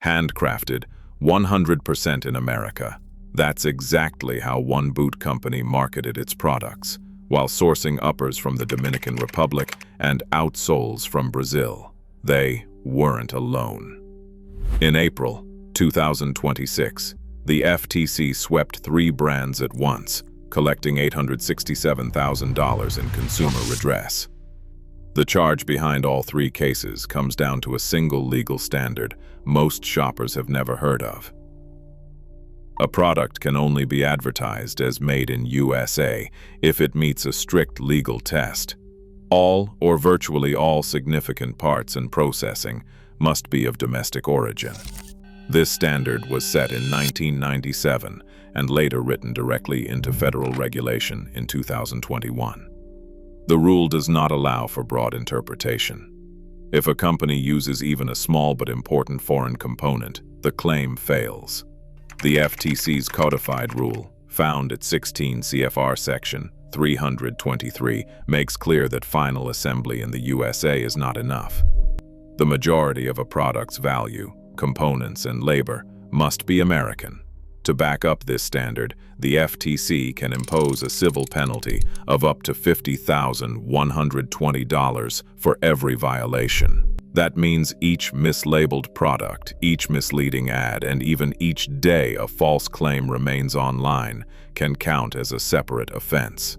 handcrafted, 100% in America. That's exactly how one boot company marketed its products, while sourcing uppers from the Dominican Republic and outsoles from Brazil. They weren't alone. In April 2026, the FTC swept 3 brands at once, collecting $867,000 in consumer redress. The charge behind all 3 cases comes down to a single legal standard most shoppers have never heard of. A product can only be advertised as made in USA if it meets a strict legal test. All or virtually all significant parts and processing must be of domestic origin. This standard was set in 1997 and later written directly into federal regulation in 2021. The rule does not allow for broad interpretation. If a company uses even a small but important foreign component, the claim fails. The FTC's codified rule, found at 16 CFR Section 323, makes clear that final assembly in the USA is not enough. The majority of a product's value, components, and labor must be American. To back up this standard, the FTC can impose a civil penalty of up to $50,120 for every violation. That means each mislabeled product, each misleading ad, and even each day a false claim remains online can count as a separate offense.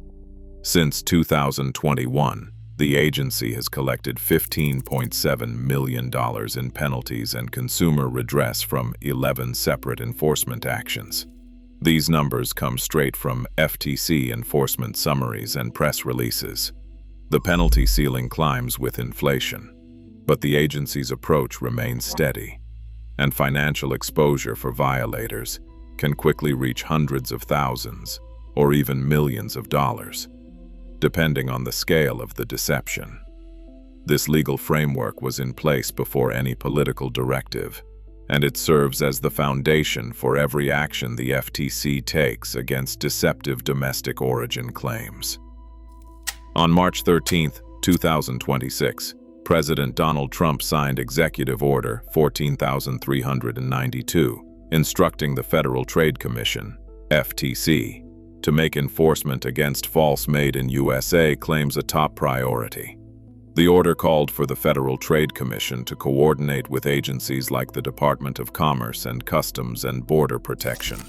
Since 2021, the agency has collected $15.7 million in penalties and consumer redress from 11 separate enforcement actions. These numbers come straight from FTC enforcement summaries and press releases. The penalty ceiling climbs with inflation, but the agency's approach remains steady, and financial exposure for violators can quickly reach hundreds of thousands or even millions of dollars, depending on the scale of the deception. This legal framework was in place before any political directive, and it serves as the foundation for every action the FTC takes against deceptive domestic origin claims. On March 13, 2026, President Donald Trump signed Executive Order 14,392, instructing the Federal Trade Commission, FTC, to make enforcement against false made in USA claims a top priority. The order called for the Federal Trade Commission to coordinate with agencies like the Department of Commerce and Customs and Border Protection,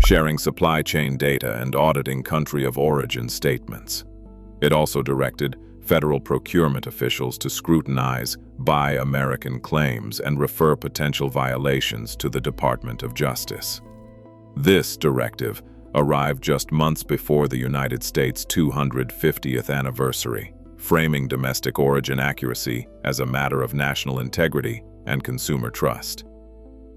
sharing supply chain data and auditing country of origin statements. It also directed federal procurement officials to scrutinize Buy American claims and refer potential violations to the Department of Justice. This directive arrived just months before the United States' 250th anniversary, framing domestic origin accuracy as a matter of national integrity and consumer trust.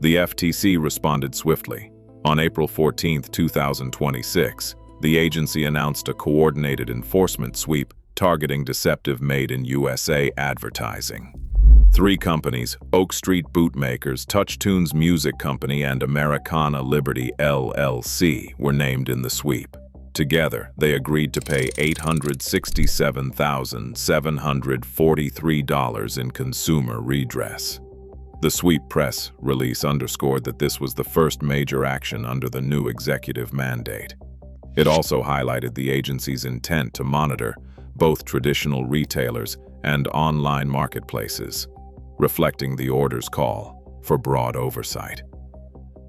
The FTC responded swiftly. On April 14, 2026, the agency announced a coordinated enforcement sweep targeting deceptive made in USA advertising. 3 companies, Oak Street Bootmakers, TouchTunes Music Company, and Americana Liberty LLC, were named in the sweep. Together, they agreed to pay $867,743 in consumer redress. The sweep press release underscored that this was the first major action under the new executive mandate. It also highlighted the agency's intent to monitor both traditional retailers and online marketplaces, reflecting the order's call for broad oversight.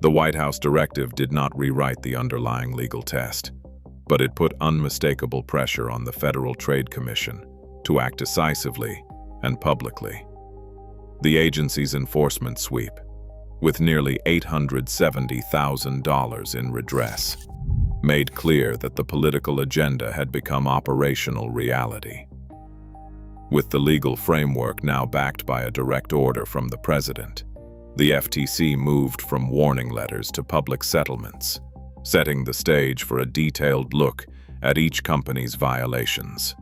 The White House directive did not rewrite the underlying legal test, but it put unmistakable pressure on the Federal Trade Commission to act decisively and publicly. The agency's enforcement sweep, with nearly $870,000 in redress, made clear that the political agenda had become operational reality. With the legal framework now backed by a direct order from the President, the FTC moved from warning letters to public settlements, setting the stage for a detailed look at each company's violations.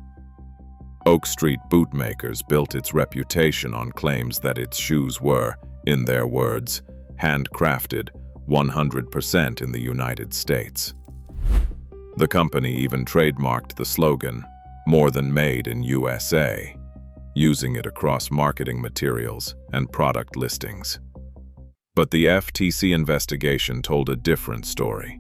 Oak Street Bootmakers built its reputation on claims that its shoes were, in their words, handcrafted 100% in the United States. The company even trademarked the slogan, "More than made in USA," using it across marketing materials and product listings. But the FTC investigation told a different story.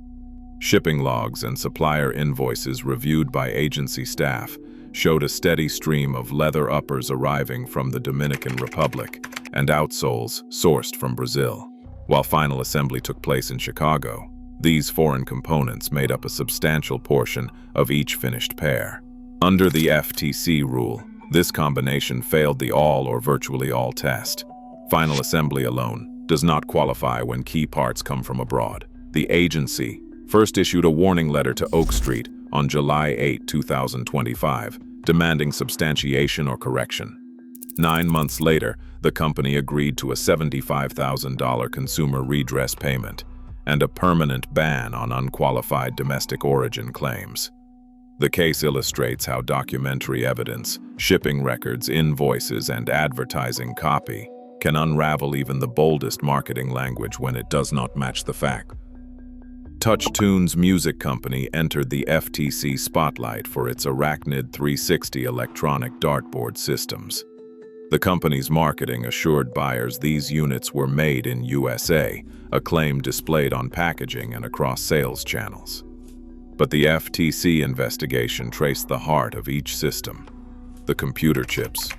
Shipping logs and supplier invoices reviewed by agency staff showed a steady stream of leather uppers arriving from the Dominican Republic and outsoles sourced from Brazil. While final assembly took place in Chicago, these foreign components made up a substantial portion of each finished pair. Under the FTC rule, this combination failed the all or virtually all test. Final assembly alone does not qualify when key parts come from abroad. The agency first issued a warning letter to Oak Street on July 8, 2025, demanding substantiation or correction. 9 months later, the company agreed to a $75,000 consumer redress payment and a permanent ban on unqualified domestic origin claims. The case illustrates how documentary evidence, shipping records, invoices, and advertising copy can unravel even the boldest marketing language when it does not match the fact. TouchTunes Music Company entered the FTC spotlight for its Arachnid 360 electronic dartboard systems. The company's marketing assured buyers these units were made in USA, a claim displayed on packaging and across sales channels. But the FTC investigation traced the heart of each system: the computer chips,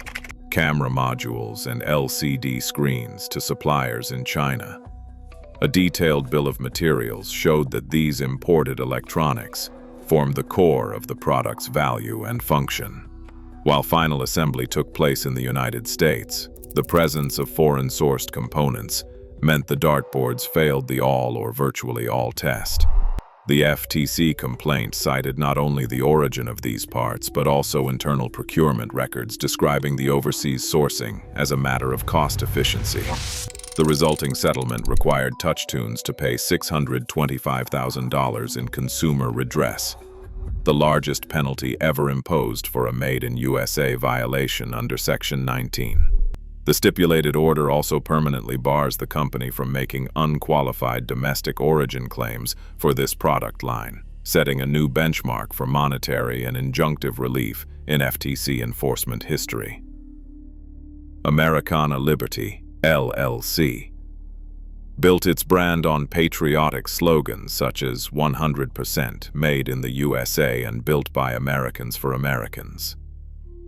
camera modules, and LCD screens to suppliers in China. A detailed bill of materials showed that these imported electronics formed the core of the product's value and function. While final assembly took place in the United States, the presence of foreign-sourced components meant the dartboards failed the all or virtually all test. The FTC complaint cited not only the origin of these parts, but also internal procurement records describing the overseas sourcing as a matter of cost efficiency. The resulting settlement required TouchTunes to pay $625,000 in consumer redress, the largest penalty ever imposed for a made-in-USA violation under Section 19. The stipulated order also permanently bars the company from making unqualified domestic origin claims for this product line, setting a new benchmark for monetary and injunctive relief in FTC enforcement history. Americana Liberty, LLC, built its brand on patriotic slogans such as 100% made in the USA and built by Americans for Americans.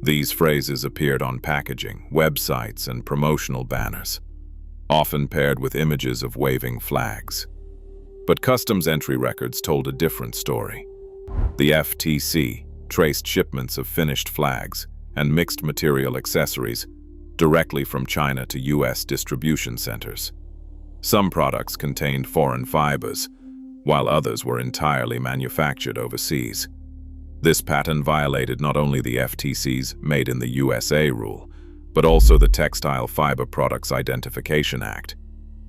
These phrases appeared on packaging, websites, and promotional banners, often paired with images of waving flags. But customs entry records told a different story. The FTC traced shipments of finished flags and mixed material accessories directly from China to U.S. distribution centers. Some products contained foreign fibers, while others were entirely manufactured overseas. This pattern violated not only the FTC's Made in the USA rule, but also the Textile Fiber Products Identification Act,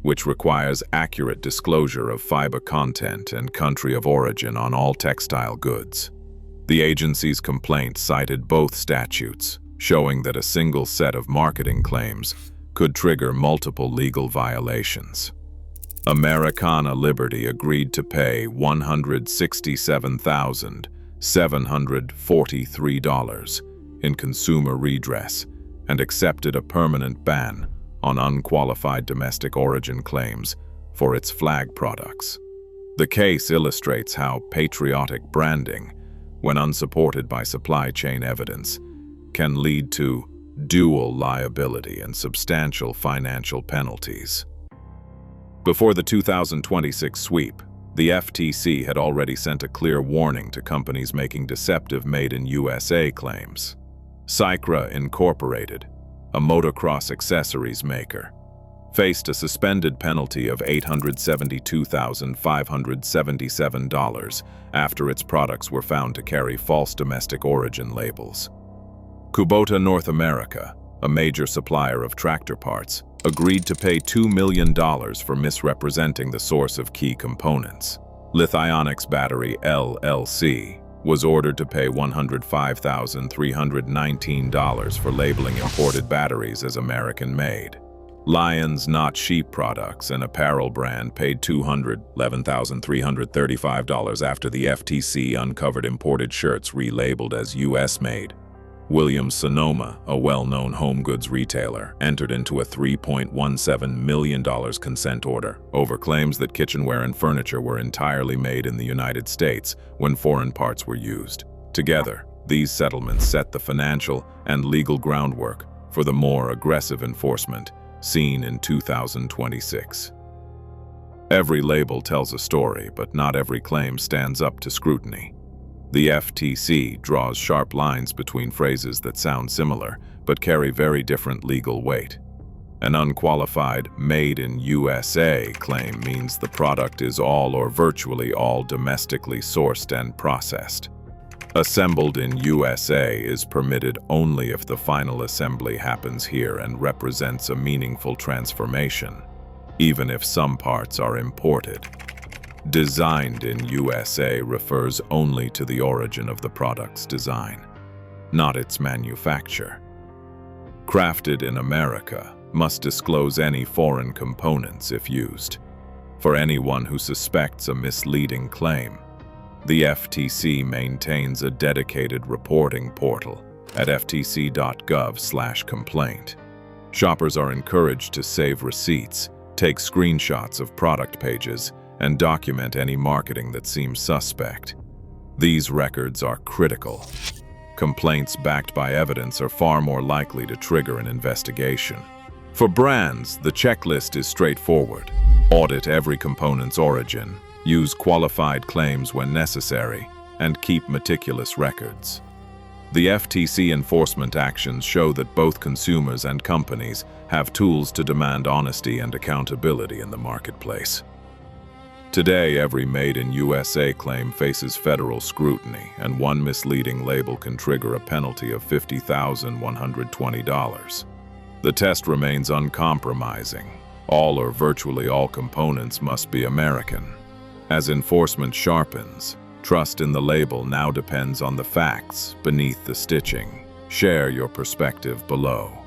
which requires accurate disclosure of fiber content and country of origin on all textile goods. The agency's complaint cited both statutes, showing that a single set of marketing claims could trigger multiple legal violations. Americana Liberty agreed to pay $167,743 in consumer redress and accepted a permanent ban on unqualified domestic origin claims for its flag products. The case illustrates how patriotic branding, when unsupported by supply chain evidence, can lead to dual liability and substantial financial penalties. Before the 2026 sweep, the FTC had already sent a clear warning to companies making deceptive made-in-USA claims. Cycra Incorporated, a motocross accessories maker, faced a suspended penalty of $872,577 after its products were found to carry false domestic origin labels. Kubota North America, a major supplier of tractor parts, agreed to pay $2 million for misrepresenting the source of key components. Lithionics Battery LLC was ordered to pay $105,319 for labeling imported batteries as American-made. Lions Not Sheep Products, an apparel brand, paid $211,335 after the FTC uncovered imported shirts relabeled as US-made. Williams-Sonoma, a well-known home goods retailer, entered into a $3.17 million consent order over claims that kitchenware and furniture were entirely made in the United States when foreign parts were used. Together, these settlements set the financial and legal groundwork for the more aggressive enforcement seen in 2026. Every label tells a story, but not every claim stands up to scrutiny. The FTC draws sharp lines between phrases that sound similar but carry very different legal weight. An unqualified "Made in USA" claim means the product is all or virtually all domestically sourced and processed. Assembled in USA is permitted only if the final assembly happens here and represents a meaningful transformation, even if some parts are imported. Designed in USA refers only to the origin of the product's design, not its manufacture. Crafted in America must disclose any foreign components if used. For anyone who suspects a misleading claim, the FTC maintains a dedicated reporting portal at ftc.gov/complaint. Shoppers are encouraged to save receipts, take screenshots of product pages, and document any marketing that seems suspect. These records are critical. Complaints backed by evidence are far more likely to trigger an investigation. For brands, the checklist is straightforward. Audit every component's origin, use qualified claims when necessary, and keep meticulous records. The FTC enforcement actions show that both consumers and companies have tools to demand honesty and accountability in the marketplace. Today, every Made in USA claim faces federal scrutiny, and one misleading label can trigger a penalty of $50,120. The test remains uncompromising. All or virtually all components must be American. As enforcement sharpens, trust in the label now depends on the facts beneath the stitching. Share your perspective below.